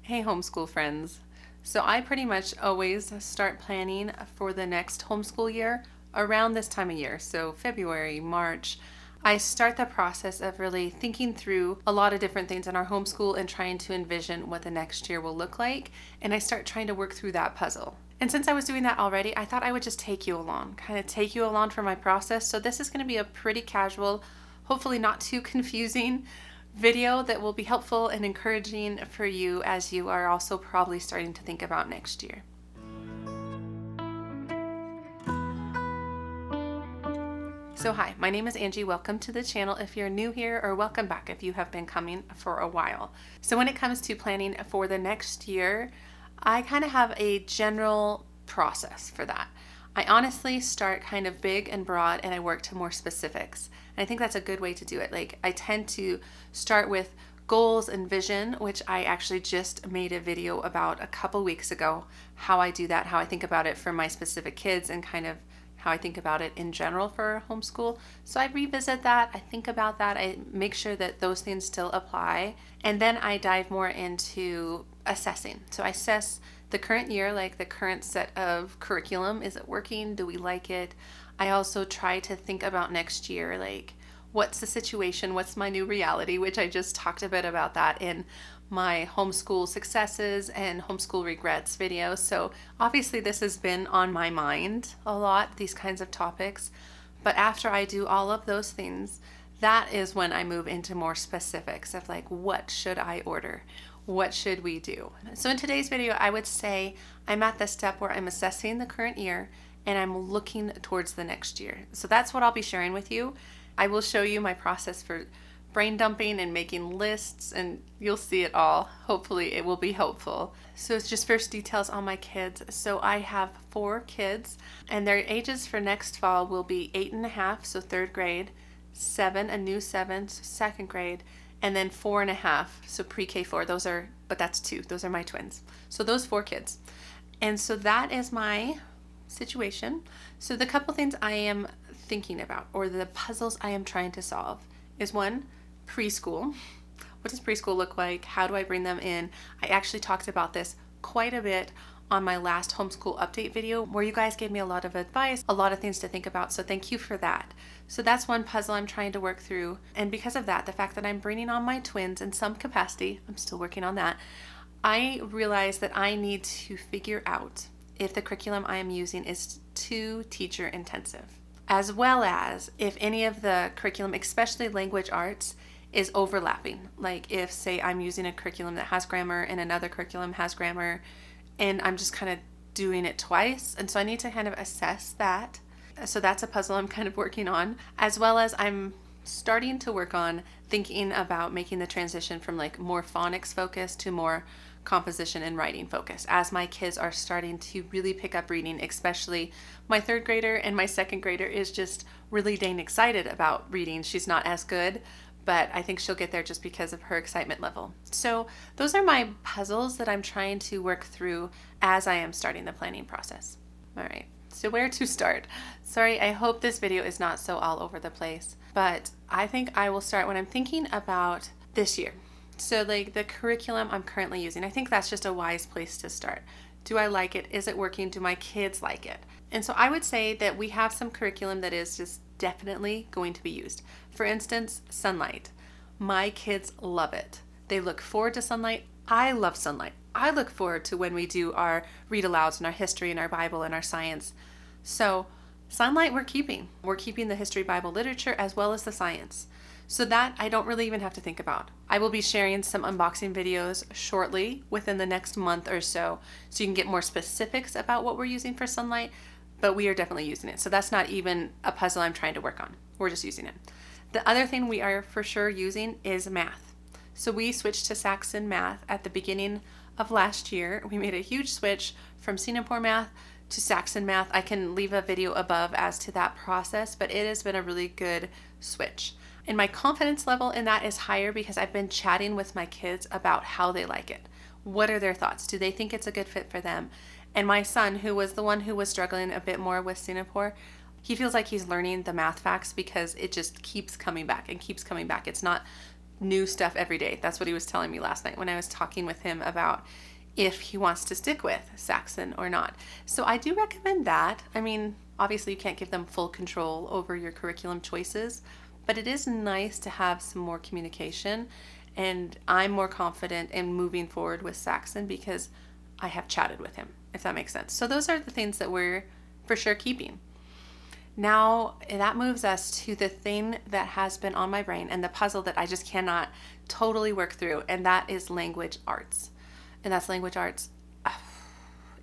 Hey, homeschool friends. So I pretty much always start planning for the next homeschool year around this time of year. So February, March, I start the process of really thinking through a lot of different things in our homeschool and trying to envision what the next year will look like. And I start trying to work through that puzzle. And since I was doing that already, I thought I would just take you along, kind of take you along for my process. So this is going to be a pretty casual, hopefully not too confusing video that will be helpful and encouraging for you as you are also probably starting to think about next year. So hi, my name is Angie. Welcome to the channel if you're new here, or welcome back if you have been coming for a while. So when it comes to planning for the next year, I kind of have a general process for that. I honestly start kind of big and broad and I work to more specifics. And I think that's a good way to do it. Like, I tend to start with goals and vision, which I actually just made a video about a couple weeks ago, how I do that, how I think about it for my specific kids, and kind of how I think about it in general for homeschool. So I revisit that, I think about that, I make sure that those things still apply, and then I dive more into assessing. So I assess the current year, like the current set of curriculum. Is it working? Do we like it? I also try to think about next year, like what's the situation? What's my new reality? Which I just talked a bit about that in my homeschool successes and homeschool regrets video. So obviously this has been on my mind a lot, these kinds of topics. But after I do all of those things, that is when I move into more specifics of like, what should I order? What should we do? So in today's video, I would say I'm at the step where I'm assessing the current year and I'm looking towards the next year. So that's what I'll be sharing with you. I will show you my process for brain dumping and making lists, and you'll see it all. Hopefully it will be helpful. So it's just first details on my kids. So I have 4 kids and their ages for next fall will be 8.5, so 3rd grade, 7, a new 7, so 2nd grade, and then 4.5, so pre-K 4. But that's 2. Those are my twins. So those 4 kids. And so that is my situation. So the couple things I am thinking about, or the puzzles I am trying to solve, is 1, preschool. What does preschool look like? How do I bring them in? I actually talked about this quite a bit on my last homeschool update video, where you guys gave me a lot of advice, a lot of things to think about. So thank you for that. So that's one puzzle I'm trying to work through. And because of that, the fact that I'm bringing on my twins in some capacity, I'm still working on that, I realize that I need to figure out if the curriculum I am using is too teacher intensive, as well as if any of the curriculum, especially language arts, is overlapping. Like if, say, I'm using a curriculum that has grammar and another curriculum has grammar, and I'm just kind of doing it twice. And so I need to kind of assess that. So that's a puzzle I'm kind of working on, as well as I'm starting to work on thinking about making the transition from like more phonics focus to more composition and writing focus, as my kids are starting to really pick up reading, especially my 3rd grader, and my 2nd grader is just really dang excited about reading. She's not as good, but I think she'll get there just because of her excitement level. So those are my puzzles that I'm trying to work through as I am starting the planning process. All right, so where to start? Sorry, I hope this video is not so all over the place, but I think I will start when I'm thinking about this year. So like the curriculum I'm currently using, I think that's just a wise place to start. Do I like it? Is it working? Do my kids like it? And so I would say that we have some curriculum that is just definitely going to be used. For instance, sunlight. My kids love it. They look forward to sunlight. I love sunlight. I look forward to when we do our read alouds and our history and our Bible and our science. So sunlight we're keeping. We're keeping the history, Bible, literature, as well as the science. So that I don't really even have to think about. I will be sharing some unboxing videos shortly within the next month or so you can get more specifics about what we're using for sunlight, but we are definitely using it. So that's not even a puzzle I'm trying to work on. We're just using it. The other thing we are for sure using is math. So we switched to Saxon math at the beginning of last year. We made a huge switch from Singapore math to Saxon math. I can leave a video above as to that process, but it has been a really good switch. And my confidence level in that is higher because I've been chatting with my kids about how they like it. What are their thoughts? Do they think it's a good fit for them? And my son, who was the one who was struggling a bit more with Singapore, he feels like he's learning the math facts because it just keeps coming back and keeps coming back. It's not new stuff every day. That's what he was telling me last night when I was talking with him about if he wants to stick with Saxon or not. So I do recommend that. I mean, obviously you can't give them full control over your curriculum choices, but it is nice to have some more communication, and I'm more confident in moving forward with Saxon because I have chatted with him, if that makes sense. So those are the things that we're for sure keeping. Now that moves us to the thing that has been on my brain and the puzzle that I just cannot totally work through, and that is language arts. And that's language arts.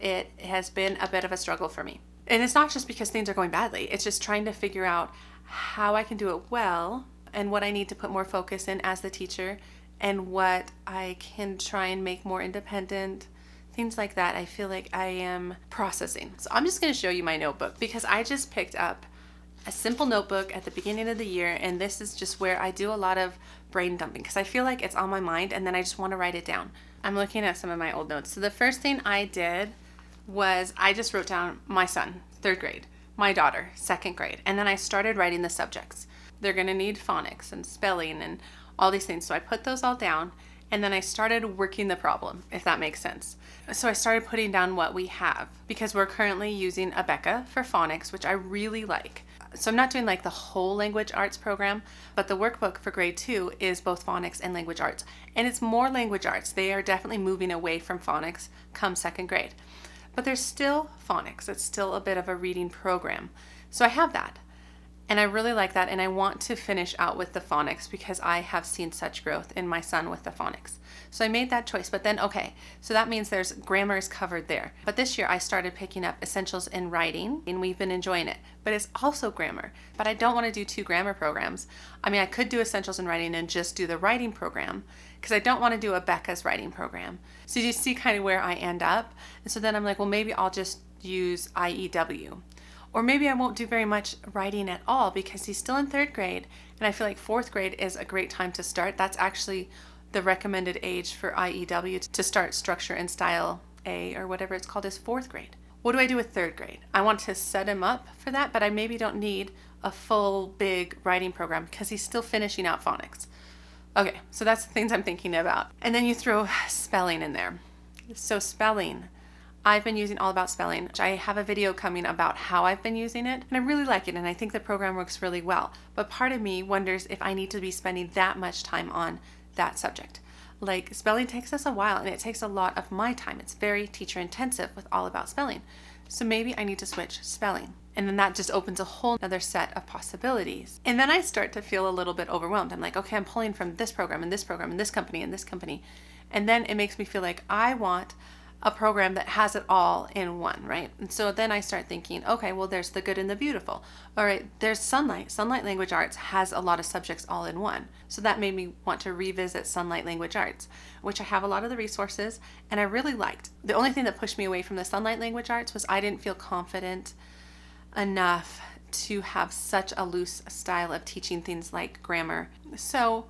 It has been a bit of a struggle for me. And it's not just because things are going badly. It's just trying to figure out how I can do it well and what I need to put more focus in as the teacher and what I can try and make more independent. Things like that, I feel like I am processing. So I'm just going to show you my notebook because I just picked up a simple notebook at the beginning of the year, and this is just where I do a lot of brain dumping because I feel like it's on my mind and then I just want to write it down. I'm looking at some of my old notes. So the first thing I did was I just wrote down my son, 3rd grade, my daughter, 2nd grade, and then I started writing the subjects. They're going to need phonics and spelling and all these things. So I put those all down. And then I started working the problem, if that makes sense. So I started putting down what we have because we're currently using Abeka for phonics, which I really like. So I'm not doing like the whole language arts program, but the workbook for grade 2 is both phonics and language arts. And it's more language arts. They are definitely moving away from phonics come 2nd grade. But there's still phonics. It's still a bit of a reading program. So I have that. And I really like that, and I want to finish out with the phonics because I have seen such growth in my son with the phonics. So I made that choice, but then, okay, so that means there's grammar is covered there. But this year I started picking up essentials in writing, and we've been enjoying it. But it's also grammar. But I don't want to do 2 grammar programs. I mean, I could do essentials in writing and just do the writing program because I don't want to do Abeka's writing program. So you see kind of where I end up. And so then I'm like, well, maybe I'll just use IEW. Or maybe I won't do very much writing at all because he's still in 3rd grade, and I feel like 4th grade is a great time to start. That's actually the recommended age for IEW to start structure and style A or whatever it's called is 4th grade. What do I do with 3rd grade? I want to set him up for that, but I maybe don't need a full big writing program because he's still finishing out phonics. Okay, so that's the things I'm thinking about. And then you throw spelling in there. So spelling. I've been using All About Spelling. I have a video coming about how I've been using it, and I really like it, and I think the program works really well. But part of me wonders if I need to be spending that much time on that subject. Like, spelling takes us a while, and it takes a lot of my time. It's very teacher intensive with All About Spelling. So maybe I need to switch spelling. And then that just opens a whole other set of possibilities. And then I start to feel a little bit overwhelmed. I'm like, okay, I'm pulling from this program and this program and this company and this company. And then it makes me feel like I want a program that has it all in one, right? And so then I start thinking, okay, well, there's the good and the beautiful. All right, there's Sunlight. Sunlight Language Arts has a lot of subjects all in one. So that made me want to revisit Sunlight Language Arts, which I have a lot of the resources and I really liked. The only thing that pushed me away from the Sunlight Language Arts was I didn't feel confident enough to have such a loose style of teaching things like grammar. So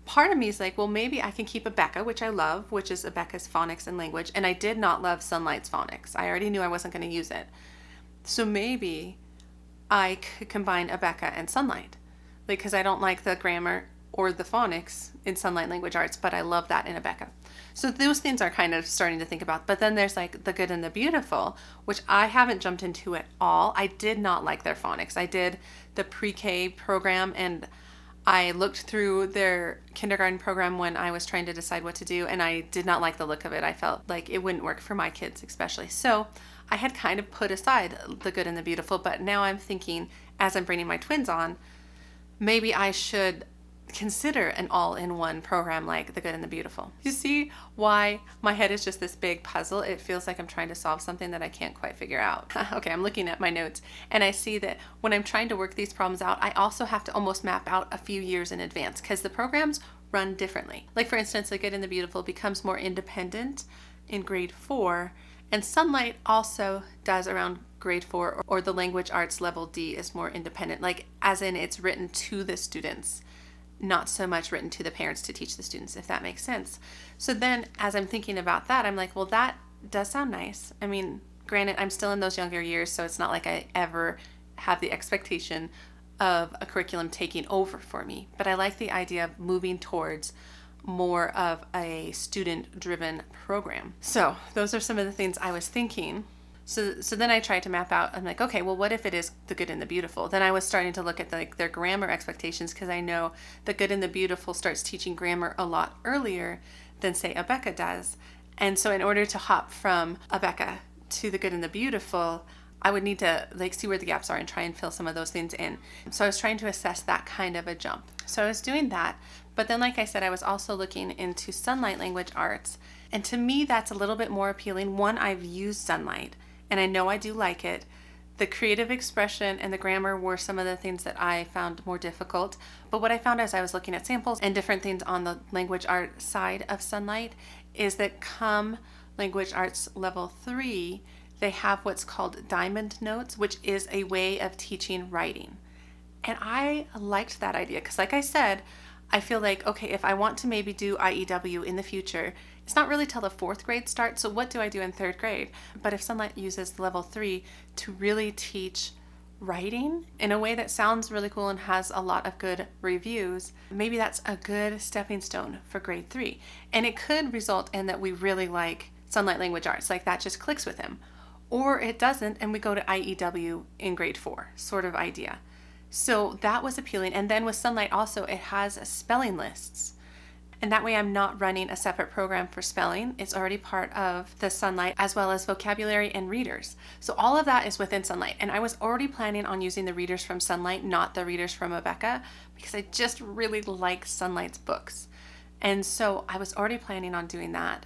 part of me is like, well, maybe I can keep Abeka, which I love, which is Abeka's phonics and language. And I did not love Sunlight's phonics. I already knew I wasn't going to use it. So maybe I could combine Abeka and Sunlight, like, because I don't like the grammar or the phonics in Sunlight Language Arts, but I love that in Abeka. So those things are kind of starting to think about. But then there's like the good and the beautiful, which I haven't jumped into at all. I did not like their phonics. I did the pre-K program, and I looked through their kindergarten program when I was trying to decide what to do, and I did not like the look of it. I felt like it wouldn't work for my kids especially. So I had kind of put aside the good and the beautiful, but now I'm thinking, as I'm bringing my twins on, maybe I should consider an all-in-one program like the good and the beautiful. You see why my head is just this big puzzle? It feels like I'm trying to solve something that I can't quite figure out. Okay, I'm looking at my notes and I see that when I'm trying to work these problems out, I also have to almost map out a few years in advance because the programs run differently. Like, for instance, the good and the beautiful becomes more independent in grade 4, and Sunlight also does around grade 4, or the language arts level D is more independent, like as in it's written to the students, not so much written to the parents to teach the students, if that makes sense. So then as I'm thinking about that, I'm like, well, that does sound nice. I mean, granted, I'm still in those younger years, so it's not like I ever have the expectation of a curriculum taking over for me, but I like the idea of moving towards more of a student-driven program. So those are some of the things I was thinking. So then I tried to map out, I'm like, okay, well, what if it is the good and the beautiful? Then I was starting to look at their grammar expectations, because I know the good and the beautiful starts teaching grammar a lot earlier than, say, Abeka does. And so in order to hop from Abeka to the good and the beautiful, I would need to see where the gaps are and try and fill some of those things in. So I was trying to assess that kind of a jump. So I was doing that. But then, like I said, I was also looking into Sunlight Language Arts. And to me, that's a little bit more appealing. One, I've used Sunlight, and I know I do like it. The creative expression and the grammar were some of the things that I found more difficult. But what I found as I was looking at samples and different things on the language art side of Sunlight is that come Language Arts Level 3, they have what's called diamond notes, which is a way of teaching writing. And I liked that idea because, like I said, I feel like, okay, if I want to maybe do IEW in the future, it's not really till the 4th grade starts, so what do I do in 3rd grade? But if Sunlight uses level 3 to really teach writing in a way that sounds really cool and has a lot of good reviews, maybe that's a good stepping stone for grade 3. And it could result in that we really like Sunlight Language Arts, like that just clicks with him. Or it doesn't, and we go to IEW in grade 4, sort of idea. So that was appealing. And then with Sunlight also, it has spelling lists. And that way I'm not running a separate program for spelling. It's already part of the Sunlight, as well as vocabulary and readers. So all of that is within Sunlight. And I was already planning on using the readers from Sunlight, not the readers from Abeka, because I just really like Sunlight's books. And so I was already planning on doing that.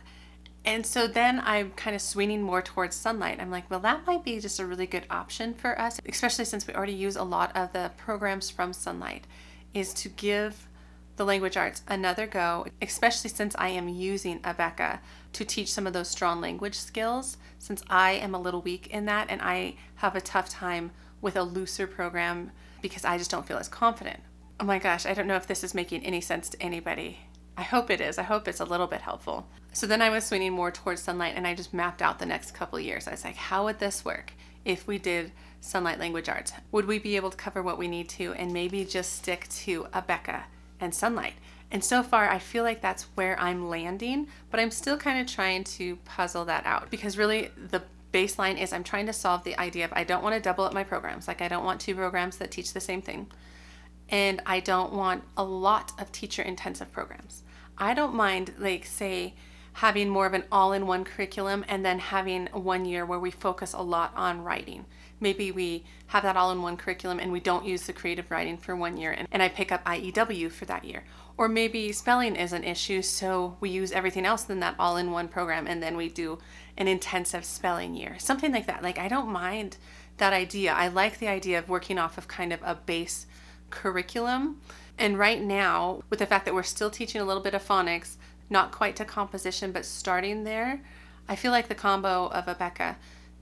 And so then I'm kind of swinging more towards Sunlight. I'm like, well, that might be just a really good option for us, especially since we already use a lot of the programs from Sunlight, is to give the language arts another go, especially since I am using Abeka to teach some of those strong language skills, since I am a little weak in that and I have a tough time with a looser program because I just don't feel as confident. Oh my gosh, I don't know if this is making any sense to anybody. I hope it is. I hope it's a little bit helpful. So then I was swinging more towards Sunlight, and I just mapped out the next couple years. I was like, how would this work if we did Sunlight Language Arts? Would we be able to cover what we need to and maybe just stick to Abeka and Sunlight? And so far, I feel like that's where I'm landing, but I'm still kind of trying to puzzle that out, because really the baseline is I'm trying to solve the idea of I don't want to double up my programs. Like, I don't want 2 programs that teach the same thing. And I don't want a lot of teacher intensive programs. I don't mind, say, having more of an all-in-one curriculum and then having 1 year where we focus a lot on writing. Maybe we have that all-in-one curriculum and we don't use the creative writing for 1 year and I pick up IEW for that year. Or maybe spelling is an issue, so we use everything else in that all-in-one program and then we do an intensive spelling year. Something like that. I don't mind that idea. I like the idea of working off of kind of a base curriculum. And right now, with the fact that we're still teaching a little bit of phonics, not quite to composition, but starting there, I feel like the combo of Abeka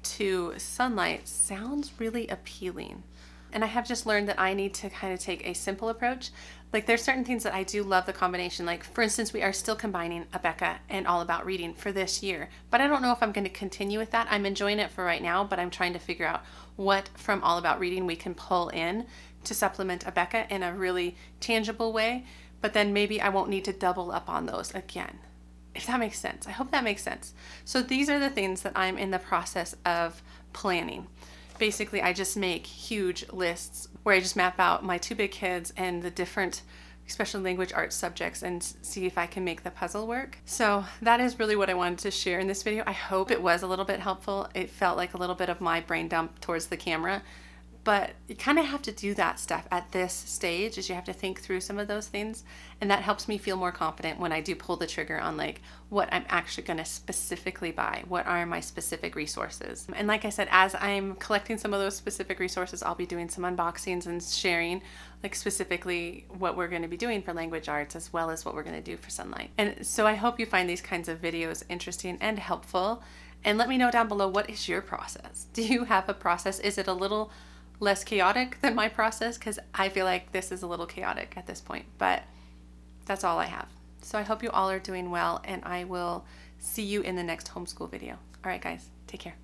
to Sunlight sounds really appealing. And I have just learned that I need to kind of take a simple approach. There's certain things that I do love the combination. For instance, we are still combining Abeka and All About Reading for this year, but I don't know if I'm going to continue with that. I'm enjoying it for right now, but I'm trying to figure out what from All About Reading we can pull in to supplement Abeka in a really tangible way, but then maybe I won't need to double up on those again. If that makes sense. I hope that makes sense. So these are the things that I'm in the process of planning. Basically, I just make huge lists where I just map out my 2 big kids and the different special language arts subjects and see if I can make the puzzle work. So that is really what I wanted to share in this video. I hope it was a little bit helpful. It felt like a little bit of my brain dump towards the camera. But you kind of have to do that stuff at this stage, is you have to think through some of those things. And that helps me feel more confident when I do pull the trigger on what I'm actually going to specifically buy. What are my specific resources? And like I said, as I'm collecting some of those specific resources, I'll be doing some unboxings and sharing specifically what we're going to be doing for language arts, as well as what we're going to do for Sunlight. And so I hope you find these kinds of videos interesting and helpful. And let me know down below, what is your process? Do you have a process? Is it a little less chaotic than my process? Because I feel like this is a little chaotic at this point, but that's all I have. So I hope you all are doing well, and I will see you in the next homeschool video. All right, guys, take care.